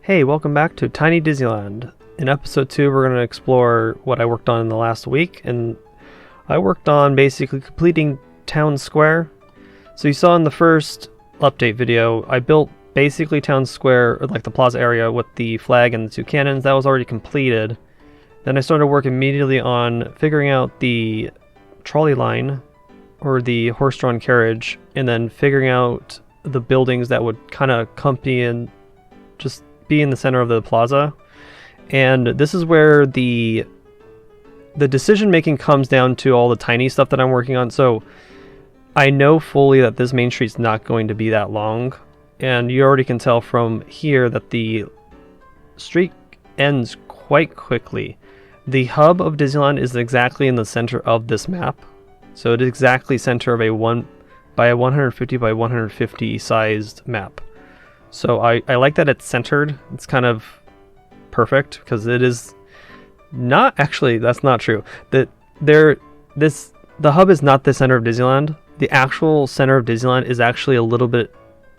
Hey, welcome back to Tiny Disneyland. In episode 2, we're going to explore what I worked on in the last week, and I worked on basically completing Town Square. So you saw in the first update video, I built basically Town Square, or like the plaza area with the flag and the two cannons. That was already completed. Then I started work immediately on figuring out the trolley line, or the horse-drawn carriage, and then figuring out the buildings that would kind of accompany and just be in the center of the plaza. And this is where the decision making comes down to all the tiny stuff that I'm working on. So I know fully that this main street's not going to be that long, and you already can tell from here that the street ends quite quickly. The hub of Disneyland is exactly in the center of this map, so it is exactly center of a 150 by 150 sized map. So I like that it's centered. It's kind of perfect because it is not actually, that's not true. The hub is not the center of Disneyland. The actual center of Disneyland is actually a little bit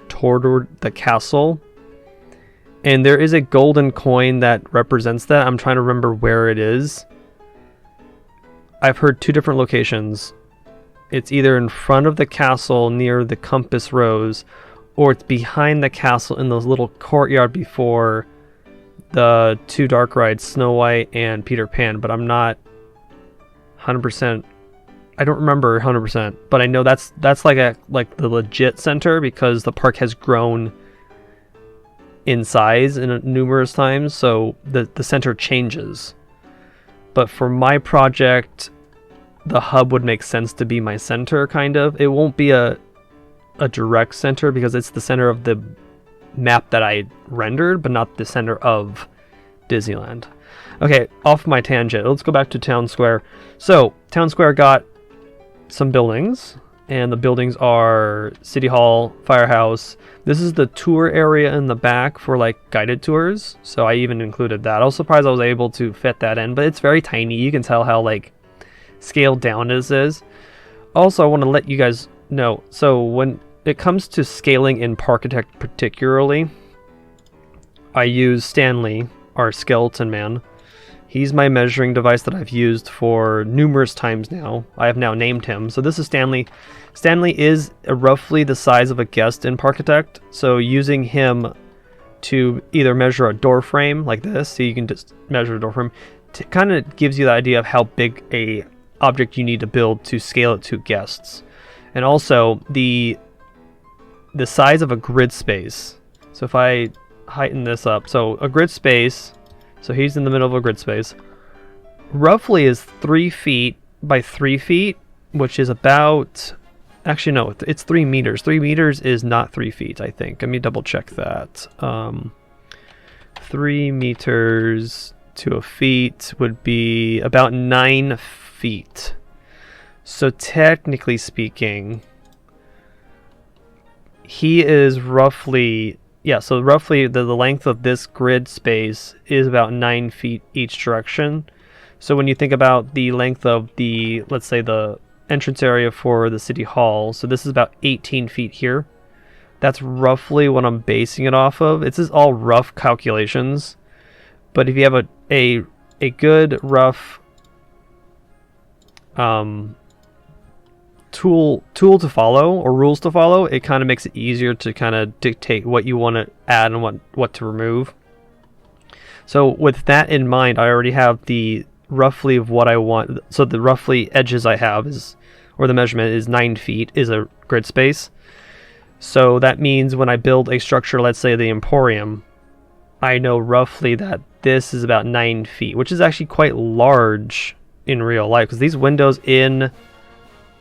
toward the castle. And there is a golden coin that represents that. I'm trying to remember where it is. I've heard two different locations. It's either in front of the castle near the compass rose, or it's behind the castle in the little courtyard before the two dark rides, Snow White and Peter Pan, but I'm not 100%. I don't remember 100%, but I know that's like the legit center because the park has grown in size numerous times, so the center changes. But for my project, the hub would make sense to be my center, kind of. It won't be a direct center because it's the center of the map that I rendered, but not the center of Disneyland. Okay, off my tangent. Let's go back to Town Square. So, Town Square got some buildings, and the buildings are City Hall, Firehouse. This is the tour area in the back for like guided tours, so I even included that. I was surprised I was able to fit that in, but it's very tiny. You can tell how like scaled down this is. Also, I want to let you guys know, so when it comes to scaling in Parkitect particularly, I use Stanley, our skeleton man. He's my measuring device that I've used for numerous times now. I have now named him. So this is Stanley. Stanley is roughly the size of a guest in Parkitect. So using him to either measure a door frame like this, so you can just measure a door frame, kind of gives you the idea of how big a object you need to build to scale it to guests. And also the size of a grid space. So if I heighten this up, so a grid space, so he's in the middle of a grid space, roughly is 3 feet by 3 feet, which is about, actually no, it's 3 meters. 3 meters is not 3 feet, I think. Let me double check that. 3 meters to a feet would be about 9 feet. So technically speaking, he is roughly, so roughly the length of this grid space is about 9 feet each direction. So when you think about the length of the, let's say the entrance area for the City Hall, so this is about 18 feet here. That's roughly what I'm basing it off of. It's just all rough calculations. But if you have a good rough tool to follow, or rules to follow, it kind of makes it easier to kind of dictate what you want to add and what to remove. So with that in mind, I already have the roughly of what I want. So the roughly edges I have is, or the measurement is 9 feet is a grid space. So that means when I build a structure, let's say the Emporium, I know roughly that this is about 9 feet, which is actually quite large in real life, because these windows in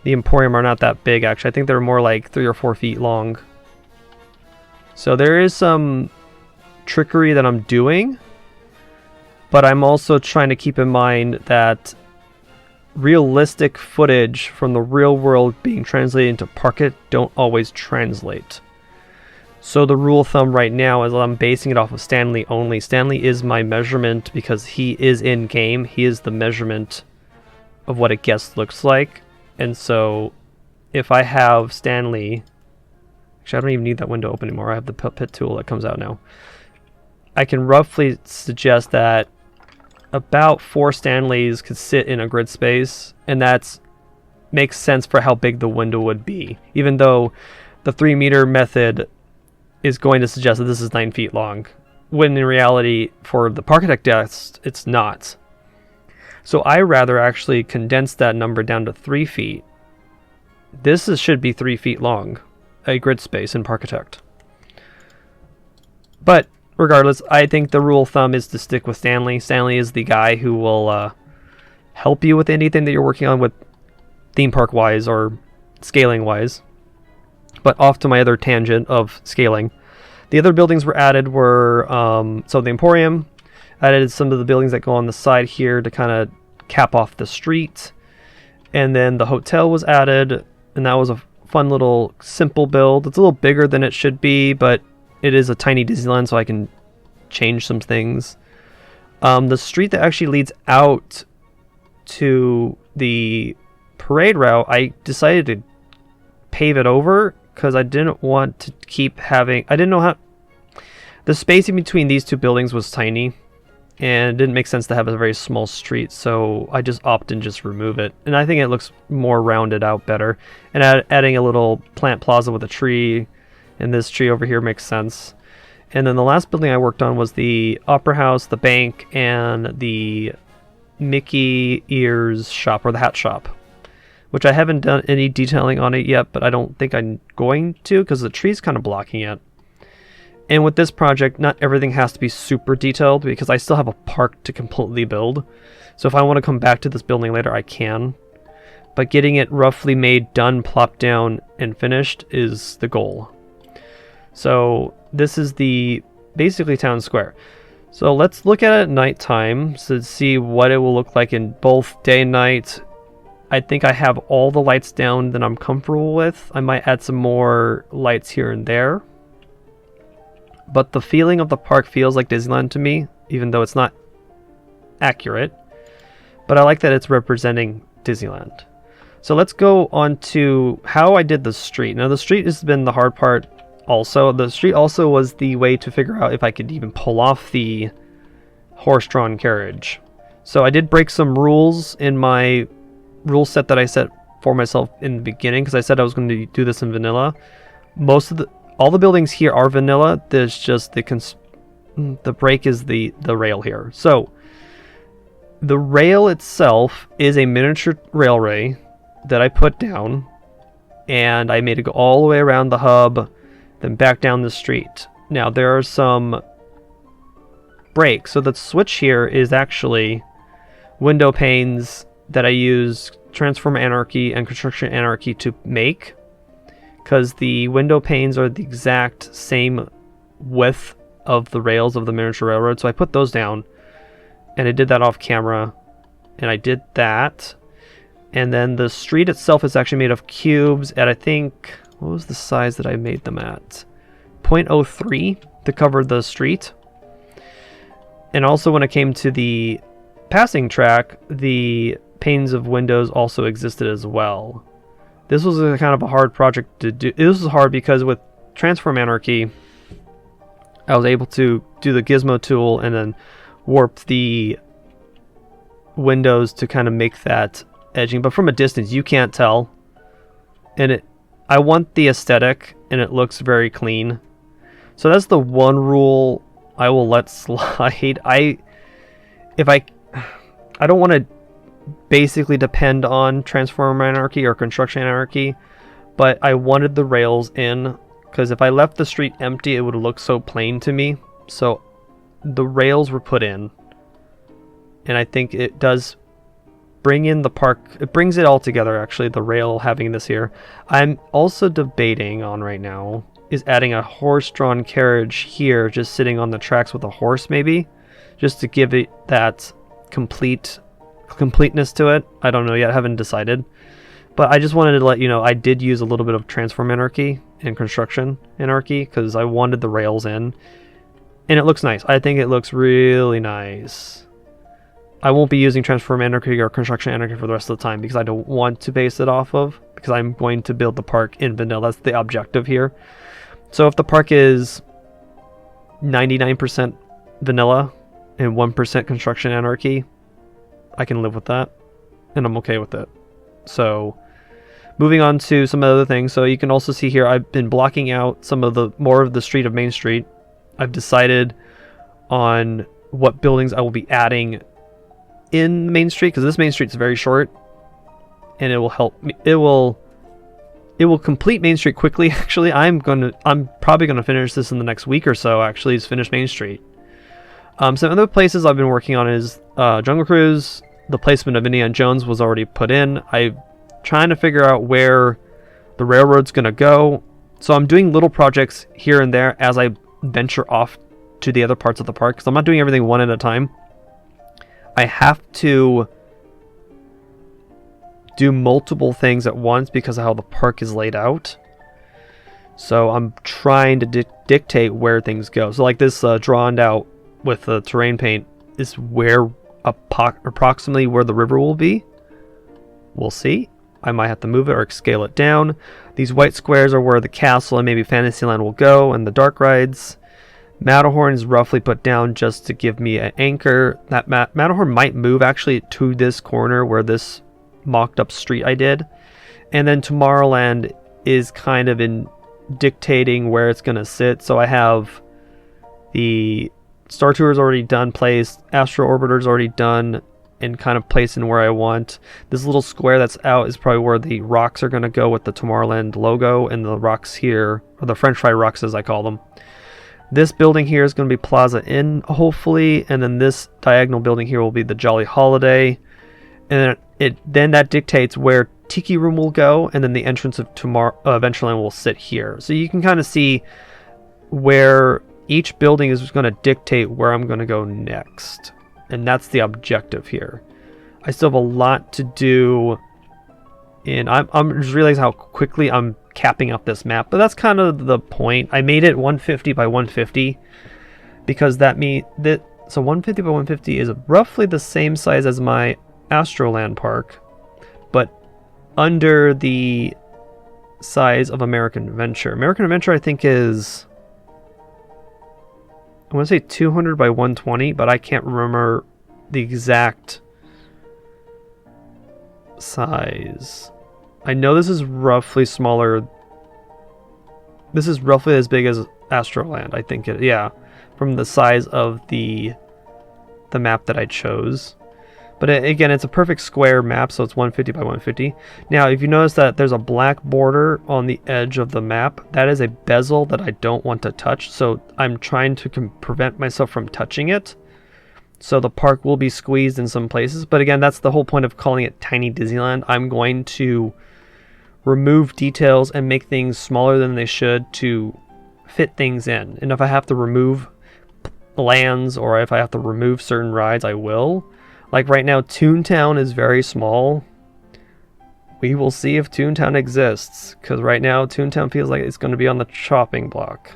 the Emporium are not that big, actually. I think they're more like 3 or 4 feet long. So there is some trickery that I'm doing, but I'm also trying to keep in mind that realistic footage from the real world being translated into Parkit don't always translate. So the rule of thumb right now is I'm basing it off of Stanley only. Stanley is my measurement because he is in game. He is the measurement of what a guest looks like. And so if I have Stanley, actually I don't even need that window open anymore. I have the pit tool that comes out now. I can roughly suggest that about 4 Stanleys could sit in a grid space, and that's makes sense for how big the window would be, even though the 3-meter method is going to suggest that this is 9 feet long, when in reality for the Parkitect test it's not. So I rather actually condense that number down to 3 feet. Should be 3 feet long, a grid space in Parkitect. But regardless, I think the rule of thumb is to stick with Stanley. Stanley is the guy who will help you with anything that you're working on with theme park wise or scaling wise. But off to my other tangent of scaling. The other buildings were added were, so the Emporium, added some of the buildings that go on the side here to kind of cap off the street. And then the hotel was added, and that was a fun little simple build. It's a little bigger than it should be, but it is a tiny Disneyland, so I can change some things. The street that actually leads out to the parade route, I decided to pave it over because I didn't want to keep having... I didn't know how... The spacing between these two buildings was tiny, and it didn't make sense to have a very small street, so I just opted and just remove it. And I think it looks more rounded out better. And adding a little plant plaza with a tree, and this tree over here makes sense. And then the last building I worked on was the Opera House, the bank, and the Mickey Ears shop, or the hat shop, which I haven't done any detailing on it yet, but I don't think I'm going to because the tree's kind of blocking it. And with this project, not everything has to be super detailed because I still have a park to completely build. So if I want to come back to this building later, I can. But getting it roughly made, done, plopped down, and finished is the goal. So this is the basically town square. So let's look at it at nighttime to see what it will look like in both day and night. I think I have all the lights down that I'm comfortable with. I might add some more lights here and there. But the feeling of the park feels like Disneyland to me, even though it's not accurate. But I like that it's representing Disneyland. So let's go on to how I did the street. Now the street has been the hard part also. The street also was the way to figure out if I could even pull off the horse-drawn carriage. So I did break some rules in my rule set that I set for myself in the beginning, because I said I was going to do this in vanilla. All the buildings here are vanilla. There's just the break is the rail here. So the rail itself is a miniature railway that I put down, and I made it go all the way around the hub, then back down the street. Now there are some breaks. So the switch here is actually window panes that I use Transform Anarchy and Construction Anarchy to make, because the window panes are the exact same width of the rails of the miniature railroad. So I put those down, and I did that off camera, and I did that. And then the street itself is actually made of cubes at, I think, what was the size that I made them at? 0.03 to cover the street. And also when it came to the passing track, the panes of windows also existed as well. This was a kind of a hard project to do. This was hard because with Transform Anarchy, I was able to do the gizmo tool and then warp the windows to kind of make that edging. But from a distance, you can't tell. And I want the aesthetic, and it looks very clean. So that's the one rule I will let slide. I don't want to basically depend on Transform Anarchy or Construction Anarchy, but I wanted the rails in, because if I left the street empty, it would look so plain to me. So the rails were put in, and I think it does bring in the park. It brings it all together, actually, the rail having this here. I'm also debating on right now is adding a horse-drawn carriage here, just sitting on the tracks with a horse, maybe, just to give it that completeness to it. I don't know yet, I haven't decided, but I just wanted to let you know I did use a little bit of Transform Anarchy and Construction Anarchy because I wanted the rails in, and it looks nice. I think it looks really nice. I won't be using Transform Anarchy or Construction Anarchy for the rest of the time because I don't want to base it off of, because I'm going to build the park in vanilla. That's the objective here. So if the park is 99% vanilla and 1% construction anarchy, I can live with that, and I'm okay with it. So moving on to some other things. So you can also see here, I've been blocking out some of the more of the street of Main Street. I've decided on what buildings I will be adding in Main Street, because this Main Street is very short, and it will help me. It will complete Main Street quickly. Actually, I'm probably gonna finish this in the next week or so. Actually, is finish Main Street. Some other places I've been working on is Jungle Cruise. The placement of Indiana Jones was already put in. I'm trying to figure out where the railroad's gonna go. So I'm doing little projects here and there as I venture off to the other parts of the park, because I'm not doing everything one at a time. I have to do multiple things at once because of how the park is laid out. So I'm trying to dictate where things go. So like this drawn out with the terrain paint is where approximately where the river will be. We'll see. I might have to move it or scale it down. These white squares are where the castle and maybe Fantasyland will go, and the dark rides. Matterhorn is roughly put down just to give me an anchor. That Matterhorn might move actually to this corner where this mocked up street I did. And then Tomorrowland is kind of in dictating where it's going to sit. So I have the Star Tour's already done, placed. Astro Orbiter's already done and kind of placed in where I want. This little square that's out is probably where the rocks are going to go with the Tomorrowland logo, and the rocks here, or the French fry rocks as I call them. This building here is going to be Plaza Inn, hopefully, and then this diagonal building here will be the Jolly Holiday. And then that dictates where Tiki Room will go, and then the entrance of Adventureland will sit here. So you can kind of see where each building is going to dictate where I'm going to go next. And that's the objective here. I still have a lot to do, and I'm just realizing how quickly I'm capping up this map, but that's kind of the point. I made it 150 by 150 because that means that, so 150 by 150 is roughly the same size as my Astroland park, but under the size of American Adventure. American Adventure I think is, I want to say 200 by 120, but I can't remember the exact size. I know this is roughly smaller. This is roughly as big as Astroland, I think it, yeah, from the size of the map that I chose. But again, it's a perfect square map, so it's 150 by 150. Now, if you notice that there's a black border on the edge of the map, that is a bezel that I don't want to touch, so I'm trying to prevent myself from touching it. So the park will be squeezed in some places, but again, that's the whole point of calling it Tiny Disneyland. I'm going to remove details and make things smaller than they should to fit things in. And if I have to remove lands or if I have to remove certain rides, I will. Like right now, Toontown is very small. We will see if Toontown exists, because right now Toontown feels like it's going to be on the chopping block.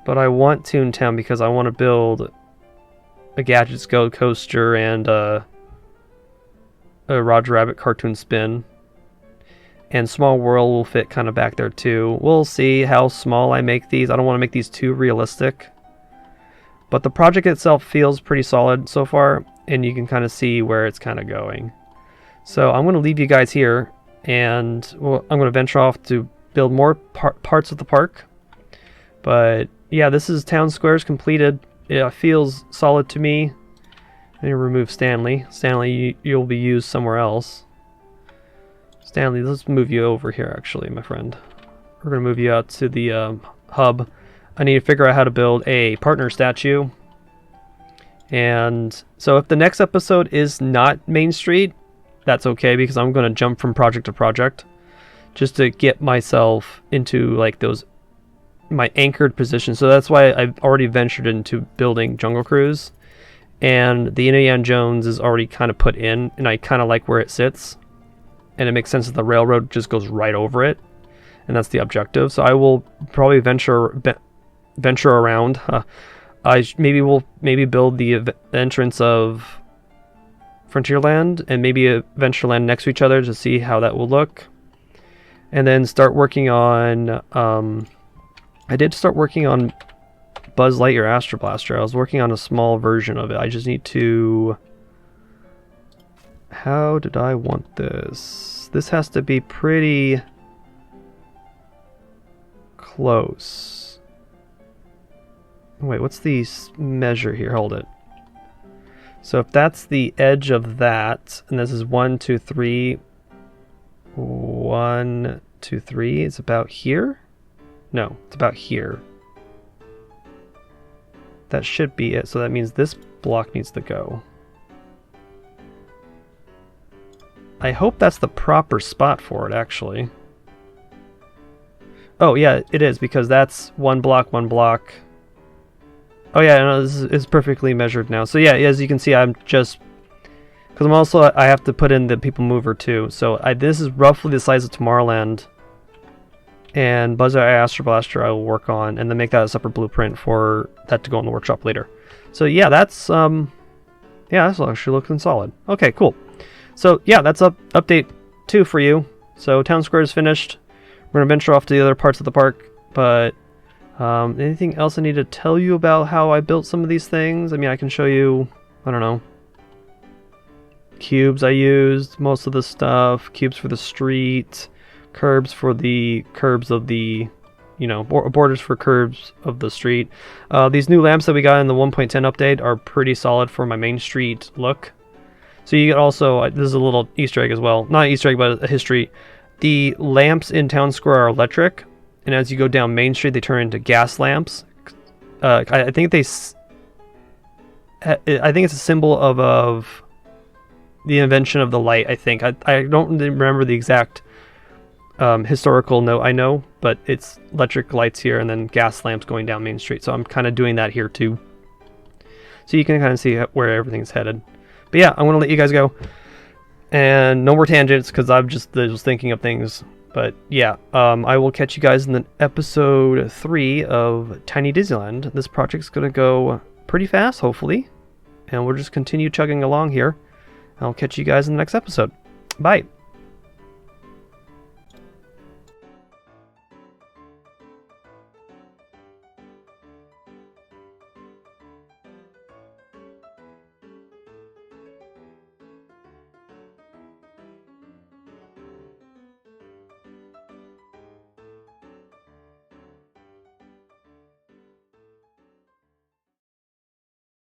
But I want Toontown because I want to build a Gadgets Go coaster and a Roger Rabbit cartoon spin. And Small World will fit kind of back there too. We'll see how small I make these. I don't want to make these too realistic. But the project itself feels pretty solid so far, and you can kind of see where it's kind of going. So I'm going to leave you guys here, and I'm going to venture off to build more parts of the park. But yeah, this is Town Squares completed. It feels solid to me. Let me remove Stanley. Stanley, you'll be used somewhere else. Stanley, let's move you over here actually, my friend. We're going to move you out to the hub. I need to figure out how to build a partner statue. And so if the next episode is not Main Street, that's okay, because I'm going to jump from project to project just to get myself into like my anchored position. So that's why I've already ventured into building Jungle Cruise, and the Indiana Jones is already kind of put in, and I kind of like where it sits, and it makes sense that the railroad just goes right over it, and that's the objective. So I will probably venture around. Maybe build the entrance of Frontierland and maybe Adventureland next to each other to see how that will look, and then start working on. I did start working on Buzz Lightyear Astro Blaster. I was working on a small version of it. I just need to... How did I want this? This has to be pretty close. Wait, what's the measure here? Hold it. So if that's the edge of that, and this is 1, 2, 3, 1, 2, 3, it's about here? No, it's about here. That should be it, so that means this block needs to go. I hope that's the proper spot for it, actually. Oh, yeah, it is, because that's one block, one block. Oh, yeah, no, this is perfectly measured now. So, yeah, as you can see, I'm just... Because I have to put in the people mover, too. So, this is roughly the size of Tomorrowland. And Buzz Lightyear Astro Blaster I will work on, and then make that a separate blueprint for that to go in the workshop later. So, yeah, that's actually looking solid. Okay, cool. So yeah, that's update 2 for you. So Town Square is finished. We're gonna venture off to the other parts of the park, but anything else I need to tell you about how I built some of these things? I mean, I can show you, I don't know, cubes I used, most of the stuff, cubes for the street, curbs for the curbs of the, you know, borders for curbs of the street. These new lamps that we got in the 1.10 update are pretty solid for my Main Street look. So you get also, this is a little Easter egg as well, not an Easter egg, but a history. The lamps in Town Square are electric, and as you go down Main Street, they turn into gas lamps. I think it's a symbol of the invention of the light, I think. I don't remember the exact historical note I know, but it's electric lights here and then gas lamps going down Main Street. So I'm kind of doing that here too. So you can kind of see where everything's headed. But yeah, I'm going to let you guys go. And no more tangents because I'm just thinking of things. But yeah, I will catch you guys in the episode 3 of Tiny Disneyland. This project's going to go pretty fast, hopefully. And we'll just continue chugging along here. I'll catch you guys in the next episode. Bye.